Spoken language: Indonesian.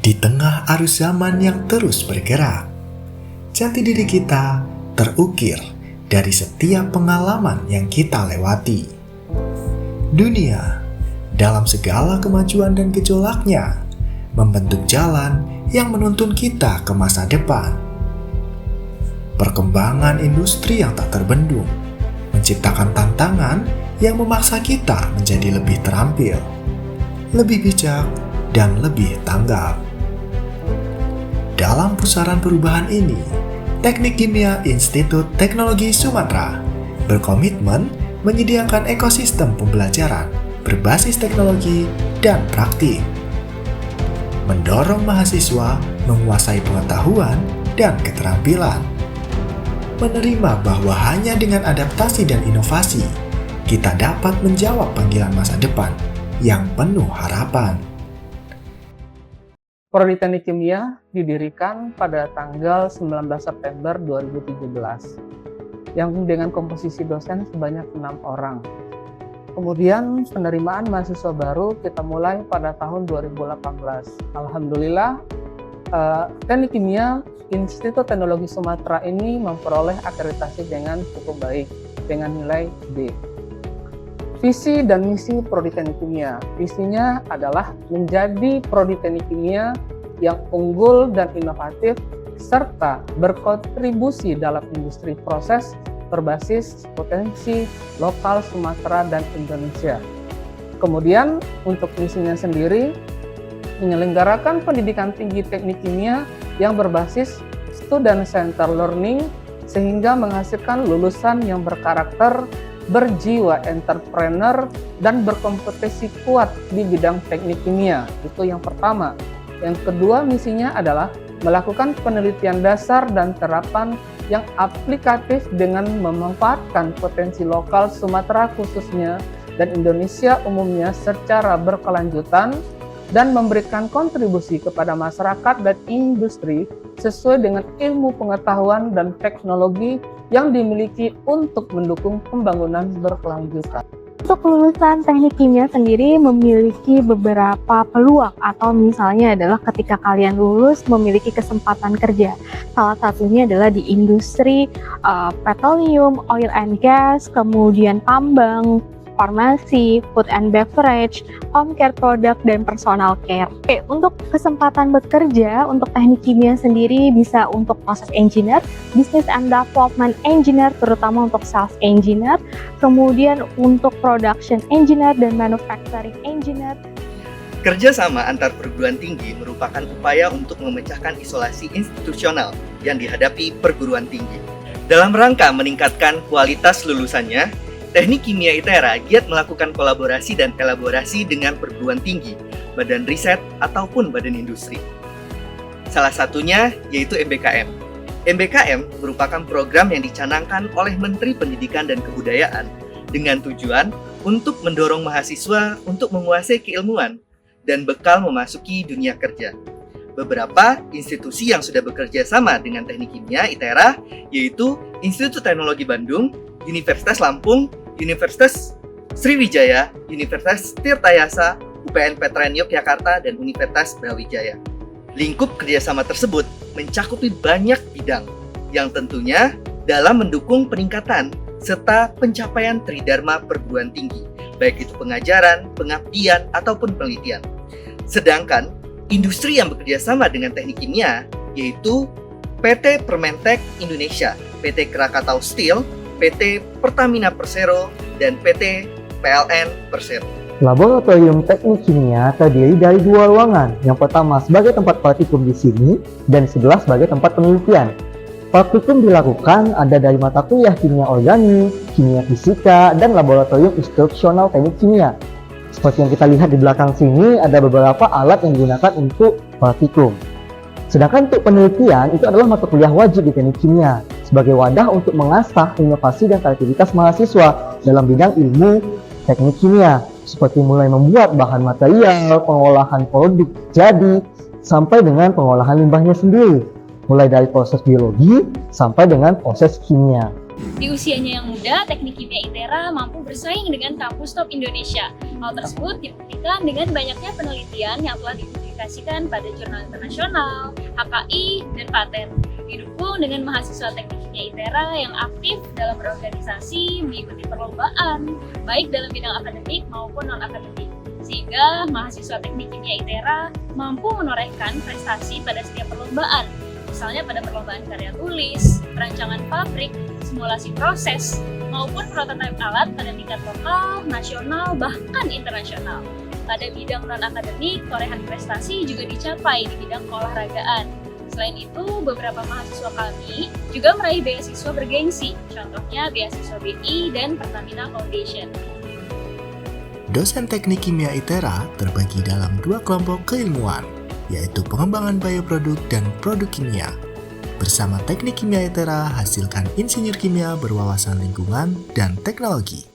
Di tengah arus zaman yang terus bergerak, jati diri kita terukir dari setiap pengalaman yang kita lewati. Dunia, dalam segala kemajuan dan gejolaknya, membentuk jalan yang menuntun kita ke masa depan. Perkembangan industri yang tak terbendung menciptakan tantangan yang memaksa kita menjadi lebih terampil, lebih bijak, dan lebih tanggap. Dalam pusaran perubahan ini, Teknik Kimia Institut Teknologi Sumatera berkomitmen menyediakan ekosistem pembelajaran berbasis teknologi dan praktik, mendorong mahasiswa menguasai pengetahuan dan keterampilan, menerima bahwa hanya dengan adaptasi dan inovasi, kita dapat menjawab panggilan masa depan yang penuh harapan. Prodi Teknik Kimia didirikan pada tanggal 19 September 2017 yang dengan komposisi dosen sebanyak 6 orang. Kemudian penerimaan mahasiswa baru kita mulai pada tahun 2018. Alhamdulillah, Teknik Kimia Institut Teknologi Sumatera ini memperoleh akreditasi dengan cukup baik, dengan nilai B. Visi dan misi Prodi Teknik Kimia. Visinya adalah menjadi Prodi Teknik Kimia yang unggul dan inovatif serta berkontribusi dalam industri proses berbasis potensi lokal Sumatera dan Indonesia. Kemudian untuk misinya sendiri, menyelenggarakan pendidikan tinggi teknik kimia yang berbasis student center learning sehingga menghasilkan lulusan yang berkarakter, berjiwa entrepreneur, dan berkompetisi kuat di bidang teknik kimia. Itu yang pertama. Yang kedua, misinya adalah melakukan penelitian dasar dan terapan yang aplikatif dengan memanfaatkan potensi lokal Sumatera khususnya dan Indonesia umumnya secara berkelanjutan dan memberikan kontribusi kepada masyarakat dan industri sesuai dengan ilmu pengetahuan dan teknologi yang dimiliki untuk mendukung pembangunan berkelanjutan. Untuk lulusan teknik kimia sendiri memiliki beberapa peluang atau misalnya adalah ketika kalian lulus memiliki kesempatan kerja. Salah satunya adalah di industri petroleum, oil and gas, kemudian tambang, farmasi, food and beverage, home care product, dan personal care. Oke, untuk kesempatan bekerja, untuk teknik kimia sendiri bisa untuk proses engineer, business and development engineer, terutama untuk sales engineer, kemudian untuk production engineer dan manufacturing engineer. Kerjasama antar perguruan tinggi merupakan upaya untuk memecahkan isolasi institusional yang dihadapi perguruan tinggi. Dalam rangka meningkatkan kualitas lulusannya, Teknik Kimia ITERA giat melakukan kolaborasi dan elaborasi dengan perguruan tinggi, badan riset, ataupun badan industri. Salah satunya yaitu MBKM. MBKM merupakan program yang dicanangkan oleh Menteri Pendidikan dan Kebudayaan dengan tujuan untuk mendorong mahasiswa untuk menguasai keilmuan dan bekal memasuki dunia kerja. Beberapa institusi yang sudah bekerja sama dengan Teknik Kimia ITERA yaitu Institut Teknologi Bandung, Universitas Lampung, Universitas Sriwijaya, Universitas Tirtayasa, UPN Veteran Yogyakarta, dan Universitas Brawijaya. Lingkup kerjasama tersebut mencakupi banyak bidang yang tentunya dalam mendukung peningkatan serta pencapaian tridharma perguruan tinggi, baik itu pengajaran, pengabdian, ataupun penelitian. Sedangkan industri yang bekerja sama dengan teknik kimia yaitu PT Permentek Indonesia, PT Krakatau Steel, PT Pertamina Persero, dan PT PLN Persero. Laboratorium Teknik Kimia terdiri dari 2 ruangan. Yang pertama sebagai tempat praktikum di sini dan sebelah sebagai tempat penelitian. Praktikum dilakukan ada dari mata kuliah kimia organik, kimia fisika, dan laboratorium instruksional teknik kimia. Seperti yang kita lihat di belakang sini ada beberapa alat yang digunakan untuk praktikum. Sedangkan untuk penelitian itu adalah mata kuliah wajib di teknik kimia sebagai wadah untuk mengasah inovasi dan kreativitas mahasiswa dalam bidang ilmu teknik kimia, seperti mulai membuat bahan material, pengolahan produk jadi, sampai dengan pengolahan limbahnya sendiri, mulai dari proses biologi sampai dengan proses kimia. Di usianya yang muda, Teknik Kimia ITERA mampu bersaing dengan kampus top Indonesia. Hal tersebut dibuktikan dengan banyaknya penelitian yang telah dipublikasikan pada jurnal internasional, HKI, dan paten. Didukung dengan mahasiswa Teknik Kimia ITERA yang aktif dalam berorganisasi, mengikuti perlombaan, baik dalam bidang akademik maupun non-akademik. Sehingga mahasiswa Teknik Kimia ITERA mampu menorehkan prestasi pada setiap perlombaan, misalnya pada perlombaan karya tulis, perancangan pabrik, simulasi proses, maupun prototipe alat pada tingkat lokal, nasional, bahkan internasional. Pada bidang non-akademik, torehan prestasi juga dicapai di bidang keolahragaan. Selain itu, beberapa mahasiswa kami juga meraih beasiswa bergengsi, contohnya beasiswa BI dan Pertamina Foundation. Dosen Teknik Kimia ITERA terbagi dalam 2 kelompok keilmuan, yaitu pengembangan bioproduk dan produk kimia. Bersama Teknik Kimia ITERA, hasilkan insinyur kimia berwawasan lingkungan dan teknologi.